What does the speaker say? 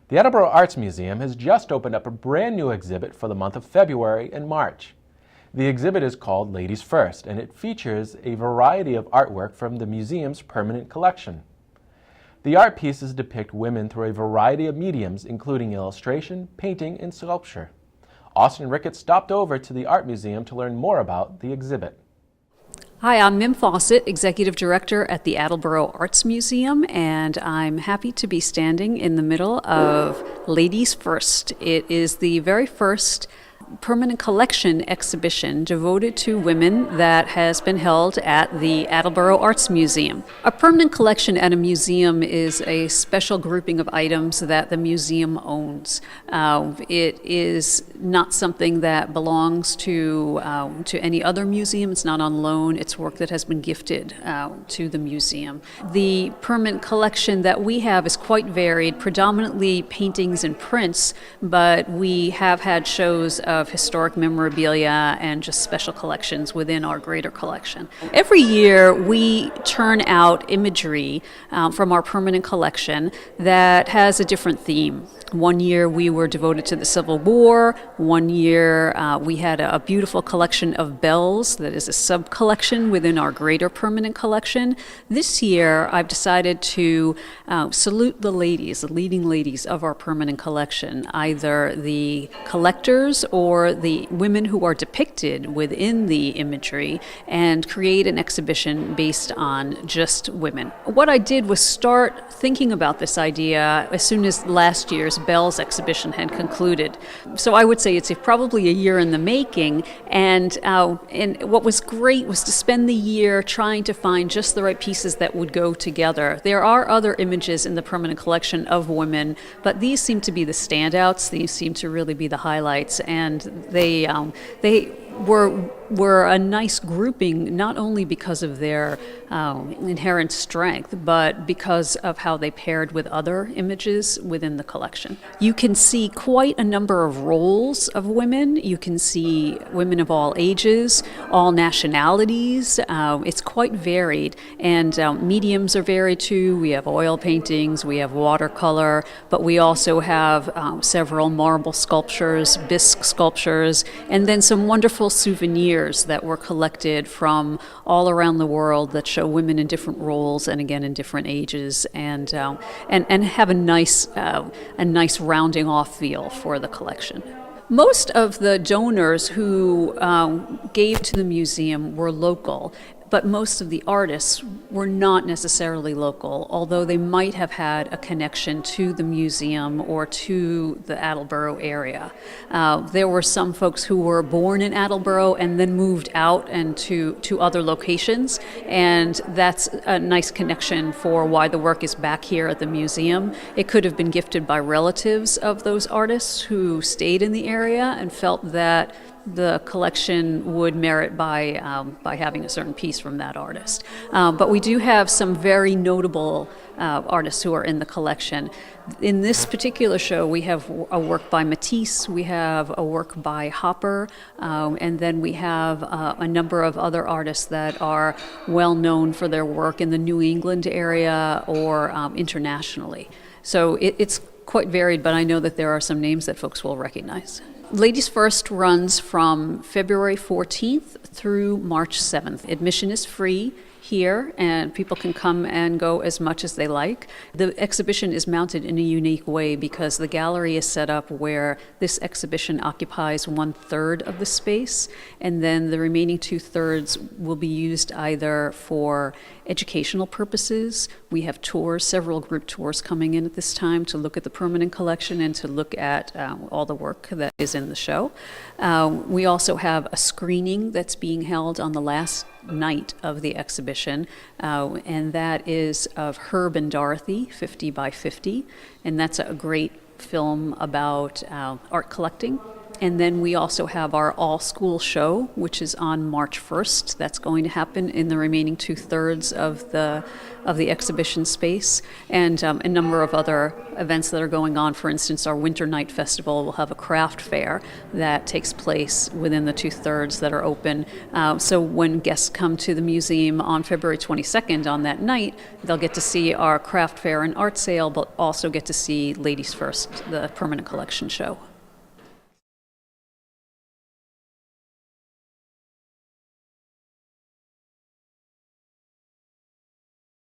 The Attleboro Arts Museum has just opened up a brand new exhibit for the month of February and March. The exhibit is called Ladies First, and it features a variety of artwork from the museum's permanent collection. The art pieces depict women through a variety of mediums, including illustration, painting, and sculpture. Auston Ricketts stopped over to the Art Museum to learn more about the exhibit. Hi, I'm Mim Fawcett, Executive Director at the Attleboro Arts Museum, and I'm happy to be standing in the middle of Ladies First. It is the very first permanent collection exhibition devoted to women that has been held at the Attleboro Arts Museum. A permanent collection at a museum is a special grouping of items that the museum owns. It is not something that belongs to any other museum. It's not on loan. It's work that has been gifted to the museum. The permanent collection that we have is quite varied, predominantly paintings and prints, but we have had shows of historic memorabilia and just special collections within our greater collection. Every year we turn out imagery from our permanent collection that has a different theme. One year we were devoted to the Civil War. One year we had a beautiful collection of bells that is a sub-collection within our greater permanent collection. This year I've decided to salute the ladies, the leading ladies of our permanent collection, either the collectors or the women who are depicted within the imagery, and create an exhibition based on just women. What I did was start thinking about this idea as soon as last year's Bells exhibition had concluded. So I would say it's probably a year in the making, and what was great was to spend the year trying to find just the right pieces that would go together. There are other images in the permanent collection of women, but these seem to be the standouts. These seem to really be the highlights, and they were a nice grouping, not only because of their inherent strength, but because of how they paired with other images within the collection. You can see quite a number of roles of women. You can see women of all ages, all nationalities. It's quite varied, and mediums are varied too. We have oil paintings, we have watercolor, but we also have several marble sculptures, bisque sculptures, and then some wonderful souvenirs that were collected from all around the world that show women in different roles and again in different ages, and have a nice rounding off feel for the collection. Most of the donors who gave to the museum were local, but most of the artists were not necessarily local, although they might have had a connection to the museum or to the Attleboro area. There were some folks who were born in Attleboro and then moved out and to other locations, and that's a nice connection for why the work is back here at the museum. It could have been gifted by relatives of those artists who stayed in the area and felt that the collection would merit by having a certain piece from that artist. But we do have some very notable artists who are in the collection. In this particular show, we have a work by Matisse, we have a work by Hopper, and then we have a number of other artists that are well known for their work in the New England area or internationally. So it's quite varied, but I know that there are some names that folks will recognize. Ladies First runs from February 14th through March 7th. Admission is free here, and people can come and go as much as they like. The exhibition is mounted in a unique way because the gallery is set up where this exhibition occupies 1/3 of the space, and then the remaining 2/3 will be used either for educational purposes. We have tours, several group tours coming in at this time to look at the permanent collection and to look at all the work that is in the show. We also have a screening that's being held on the last night of the exhibition, and that is of Herb and Dorothy, 50 by 50, and that's a great film about art collecting. And then we also have our all-school show, which is on March 1st. That's going to happen in the remaining 2/3 of the exhibition space, and a number of other events that are going on. For instance, our Winter Night Festival will have a craft fair that takes place within the 2/3 that are open. So when guests come to the museum on February 22nd on that night, they'll get to see our craft fair and art sale, but also get to see Ladies First, the permanent collection show.